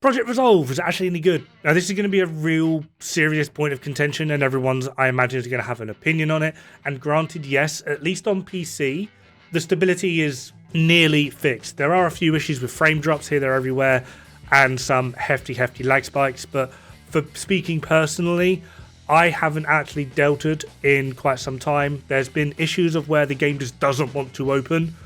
Project Resolve, is it actually any good? Now, this is going to be a real serious point of contention, and everyone's, I imagine, is going to have an opinion on it. And granted, yes, at least on PC, the stability is nearly fixed. There are a few issues with frame drops here, there, everywhere, and some hefty lag spikes. But for speaking personally, I haven't actually dealt it in quite some time. There's been issues of where the game just doesn't want to open,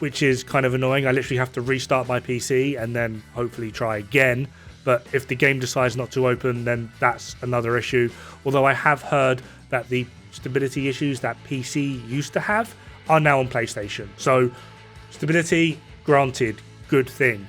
which is kind of annoying. I literally have to restart my PC and then hopefully try again. But if the game decides not to open, then that's another issue. Although I have heard that the stability issues that PC used to have are now on PlayStation. So stability, granted, good thing.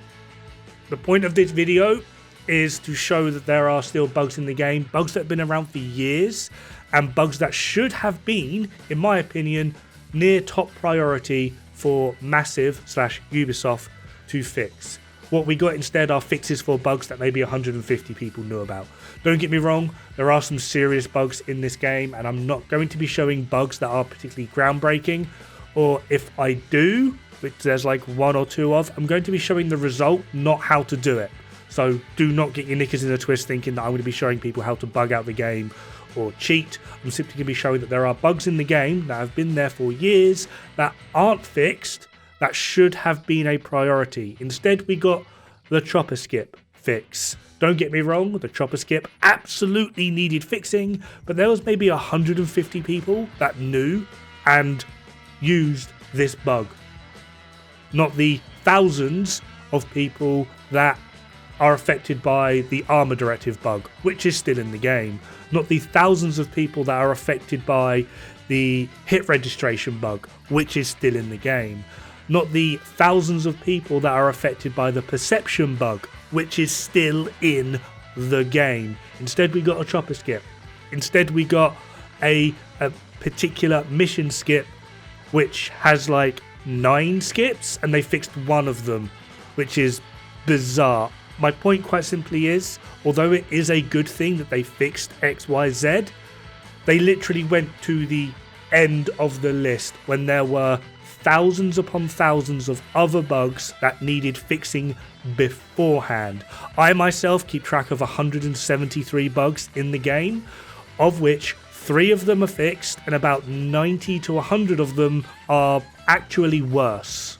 The point of this video is to show that there are still bugs in the game, bugs that have been around for years, and bugs that should have been, in my opinion, near top priority for Massive/Ubisoft to fix. What we got instead are fixes for bugs that maybe 150 people knew about. Don't get me wrong, there are some serious bugs in this game, and I'm not going to be showing bugs that are particularly groundbreaking, or if I do, which there's like one or two of, I'm going to be showing the result, not how to do it. So do not get your knickers in a twist thinking that I'm going to be showing people how to bug out the game or cheat. I'm simply going to be showing that there are bugs in the game that have been there for years that aren't fixed, that should have been a priority. Instead, we got the chopper skip fix. Don't get me wrong, the chopper skip absolutely needed fixing, but there was maybe 150 people that knew and used this bug. Not the thousands of people that are affected by the armor directive bug, which is still in the game. Not the thousands of people that are affected by the hit registration bug, which is still in the game. Not the thousands of people that are affected by the perception bug, which is still in the game. Instead, we got a chopper skip. Instead, we got a particular mission skip, which has like 9 skips, and they fixed one of them, which is bizarre. My point quite simply is, although it is a good thing that they fixed XYZ, they literally went to the end of the list when there were thousands upon thousands of other bugs that needed fixing beforehand. I myself keep track of 173 bugs in the game, of which 3 of them are fixed and about 90 to 100 of them are actually worse.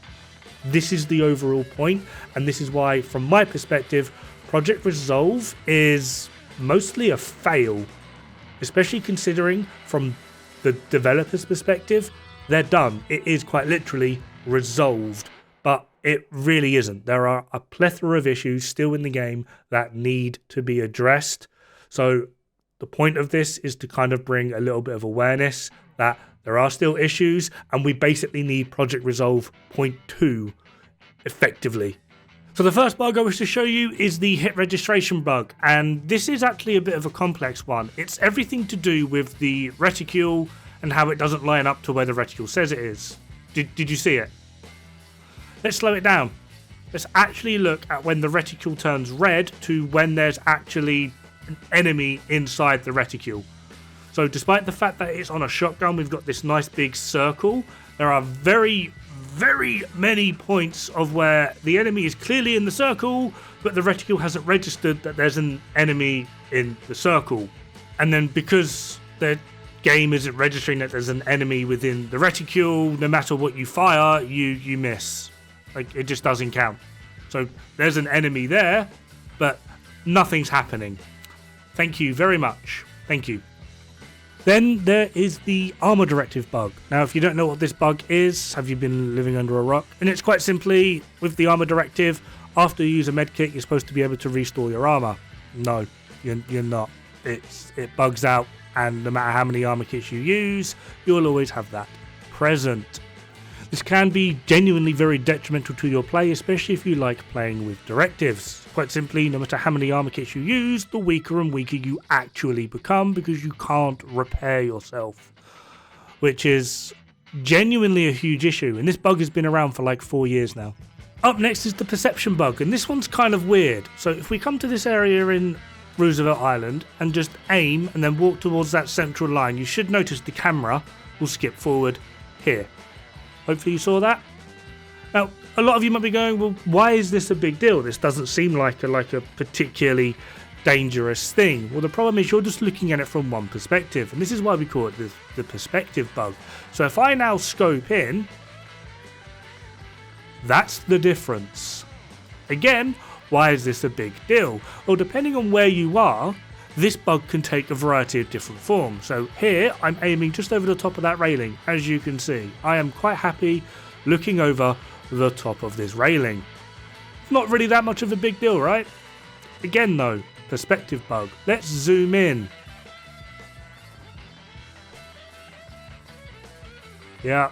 This is the overall point, and this is why, from my perspective, Project Resolve is mostly a fail, especially considering from the developer's perspective, they're done. It is quite literally resolved, but it really isn't. There are a plethora of issues still in the game that need to be addressed. So the point of this is to kind of bring a little bit of awareness that there are still issues, and we basically need Project Resolve 0.2 effectively. So the first bug I wish to show you is the hit registration bug, and this is actually a bit of a complex one. It's everything to do with the reticule and how it doesn't line up to where the reticule says it is. Did you see it? Let's slow it down. Let's actually look at when the reticule turns red to when there's actually an enemy inside the reticule. So despite the fact that it's on a shotgun, we've got this nice big circle. There are very many points of where the enemy is clearly in the circle, but the reticule hasn't registered that there's an enemy in the circle. And then because the game isn't registering that there's an enemy within the reticule, no matter what you fire, you miss. Like, it just doesn't count. So there's an enemy there, but nothing's happening. Thank you very much. Thank you. Then there is the armor directive bug. Now, if you don't know what this bug is, have you been living under a rock? And it's quite simply, with the armor directive, after you use a medkit, you're supposed to be able to restore your armor. No, you're not. It bugs out, and no matter how many armor kits you use, you'll always have that present. This can be genuinely very detrimental to your play, especially if you like playing with directives. Quite simply, no matter how many armor kits you use, the weaker and weaker you actually become because you can't repair yourself, which is genuinely a huge issue, and this bug has been around for like 4 years now. Up next is the perception bug, and this one's kind of weird. So if we come to this area in Roosevelt Island and just aim and then walk towards that central line, you should notice the camera will skip forward here. Hopefully you saw that. Now, a lot of you might be going, well, why is this a big deal? This doesn't seem like a particularly dangerous thing. Well, the problem is you're just looking at it from one perspective, and this is why we call it the perspective bug. So if I now scope in, that's the difference. Again, why is this a big deal? Well, depending on where you are, this bug can take a variety of different forms. So here, I'm aiming just over the top of that railing. As you can see, I am quite happy looking over the top of this railing. Not really that much of a big deal, right? Again though, perspective bug. Let's zoom in. Yeah.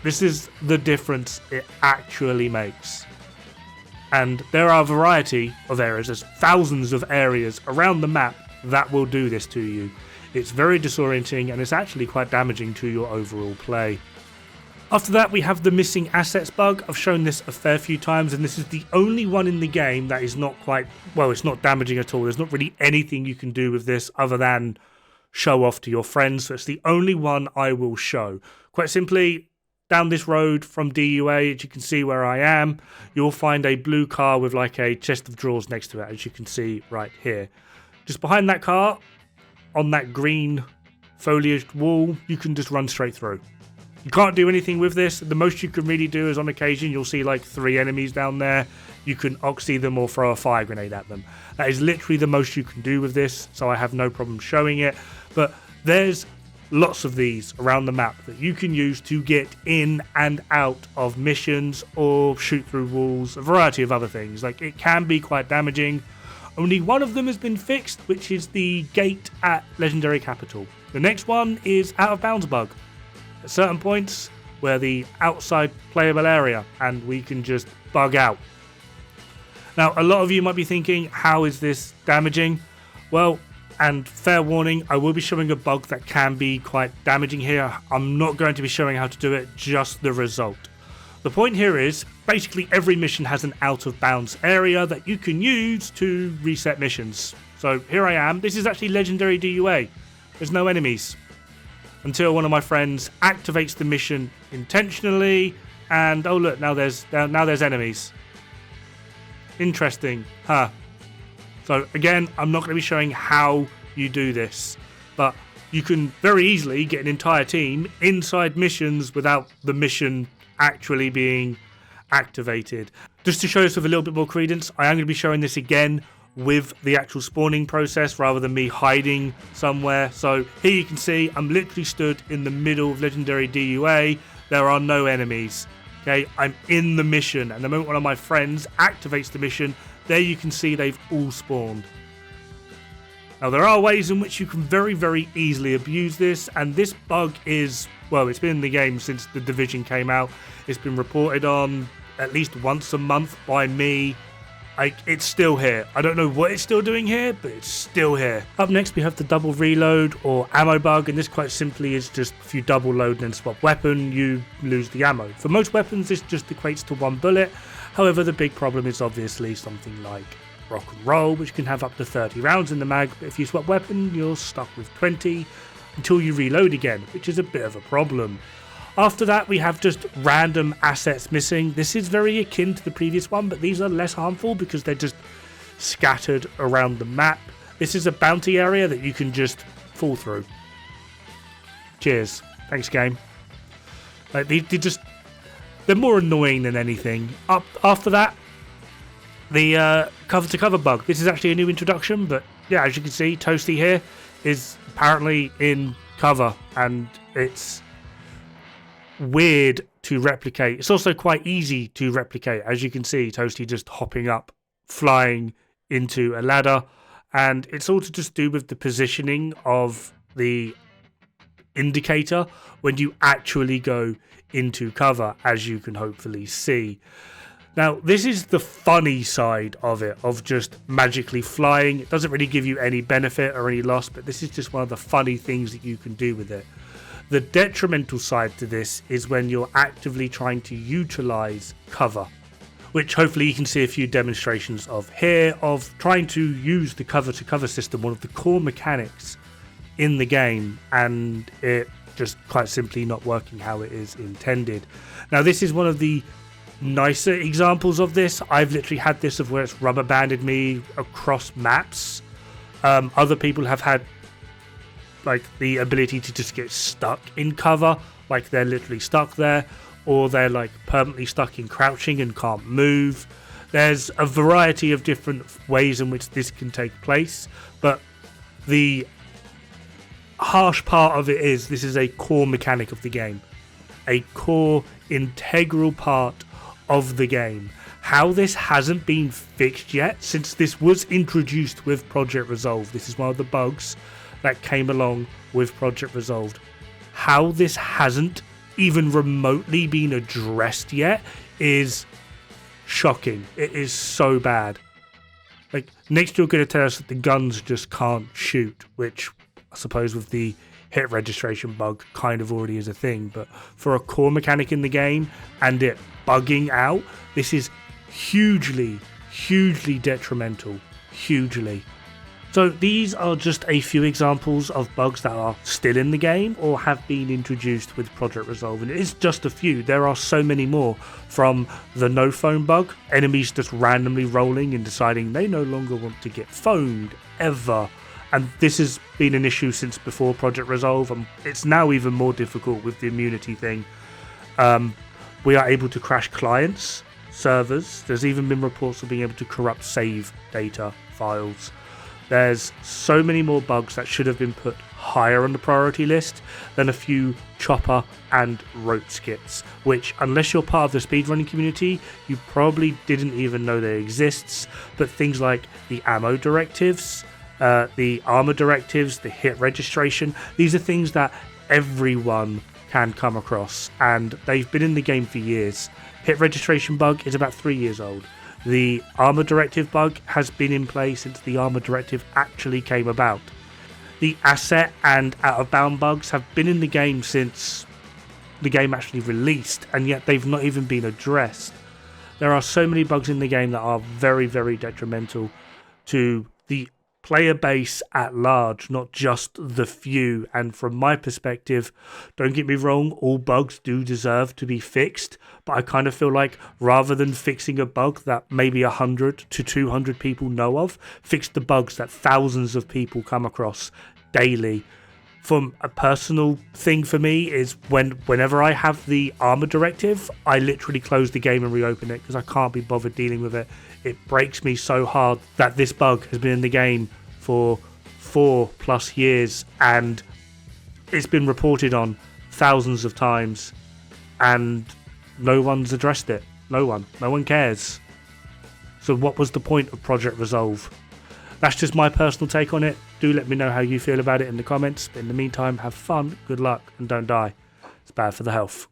This is the difference it actually makes. And there are a variety of areas, there's thousands of areas around the map that will do this to you. It's very disorienting and it's actually quite damaging to your overall play. After that, we have the missing assets bug. I've shown this a fair few times, and this is the only one in the game that is not quite, well, it's not damaging at all. There's not really anything you can do with this other than show off to your friends. So it's the only one I will show. Quite simply, down this road from DUA, as you can see where I am, you'll find a blue car with like a chest of drawers next to it, as you can see right here. Just behind that car, on that green foliaged wall, you can just run straight through. You can't do anything with this. The most you can really do is on occasion you'll see like 3 enemies down there. You can oxy them or throw a fire grenade at them. That is literally the most you can do with this, so I have no problem showing it. But there's lots of these around the map that you can use to get in and out of missions or shoot through walls, a variety of other things. Like, it can be quite damaging. Only one of them has been fixed, which is the gate at Legendary Capital. The next one is out of bounds bug. At certain points where the outside playable area, and we can just bug out. Now, a lot of you might be thinking, how is this damaging? Well, and fair warning, I will be showing a bug that can be quite damaging here. I'm not going to be showing how to do it, just the result. The point here is, basically every mission has an out of bounds area that you can use to reset missions. So here I am. This is actually Legendary DUA. There's no enemies. Until one of my friends activates the mission intentionally, and oh look, now there's enemies. Interesting, huh? So again, I'm not going to be showing how you do this, but you can very easily get an entire team inside missions without the mission actually being activated. Just to show this with a little bit more credence, I am going to be showing this again with the actual spawning process rather than me hiding somewhere. So here you can see I'm literally stood in the middle of Legendary DUA. There are no enemies. Okay, I'm in the mission, and the moment one of my friends activates the mission, there you can see they've all spawned. Now there are ways in which you can very, very easily abuse this, and this bug is, well, it's been in the game since The Division came out. It's been reported on at least once a month by me. It's still here. I don't know what it's still doing here, but it's still here. Up next we have the double reload or ammo bug, and this quite simply is just if you double load and then swap weapon, you lose the ammo. For most weapons this just equates to 1 bullet. However, the big problem is obviously something like rock and roll, which can have up to 30 rounds in the mag, but if you swap weapon you're stuck with 20 until you reload again, which is a bit of a problem. After that, we have just random assets missing. This is very akin to the previous one, but these are less harmful because they're just scattered around the map. This is a bounty area that you can just fall through. Cheers. Thanks, game. Like, they're more annoying than anything. After that, the cover-to-cover bug. This is actually a new introduction, but yeah, as you can see, Toasty here is apparently in cover, and it's weird to replicate. It's also quite easy to replicate. As you can see, Toasty just hopping up, flying into a ladder, and it's all to just do with the positioning of the indicator when you actually go into cover, as you can hopefully see. Now, this is the funny side of it, of just magically flying. It doesn't really give you any benefit or any loss, but this is just one of the funny things that you can do with it. The detrimental side to this is when you're actively trying to utilize cover, which hopefully you can see a few demonstrations of here, of trying to use the cover-to-cover system, one of the core mechanics in the game, and it just quite simply not working how it is intended. Now, this is one of the nicer examples of this. I've literally had this of where it's rubber banded me across maps. Other people have had like the ability to just get stuck in cover, like they're literally stuck there, or they're like permanently stuck in crouching and can't move. There's a variety of different ways in which this can take place, but the harsh part of it is this is a core mechanic of the game, a core integral part of the game. How this hasn't been fixed yet, since this was introduced with Project Resolve, this is one of the bugs that came along with Project Resolved. How this hasn't even remotely been addressed yet is shocking. It is so bad. Like, next you're going to tell us that the guns just can't shoot, which I suppose with the hit registration bug kind of already is a thing, but for a core mechanic in the game and it bugging out, this is hugely detrimental. Hugely. So these are just a few examples of bugs that are still in the game or have been introduced with Project Resolve, and it is just a few. There are so many more, from the no phone bug, enemies just randomly rolling and deciding they no longer want to get phoned ever. And this has been an issue since before Project Resolve, and it's now even more difficult with the immunity thing. We are able to crash clients, servers. There's even been reports of being able to corrupt save data files. There's so many more bugs that should have been put higher on the priority list than a few chopper and rope skits, which, unless you're part of the speedrunning community, you probably didn't even know they exists. But things like the ammo directives, the armor directives, the hit registration, these are things that everyone can come across, and they've been in the game for years. Hit registration bug is about 3 years old. The armor directive bug has been in play since the armor directive actually came about. The asset and out of bound bugs have been in the game since the game actually released, and yet they've not even been addressed. There are so many bugs in the game that are very detrimental to the player base at large, not just the few. And from my perspective, don't get me wrong, all bugs do deserve to be fixed, but I kind of feel like rather than fixing a bug that maybe 100 to 200 people know of, fix the bugs that thousands of people come across daily. From a personal thing for me is whenever I have the armor directive, I literally close the game and reopen it because I can't be bothered dealing with it. It breaks me so hard that this bug has been in the game for 4+ years and it's been reported on thousands of times and no one's addressed it. No one cares. So what was the point of Project Resolve? That's just my personal take on it. Do let me know how you feel about it in the comments. But in the meantime, have fun, good luck, and don't die. It's bad for the health.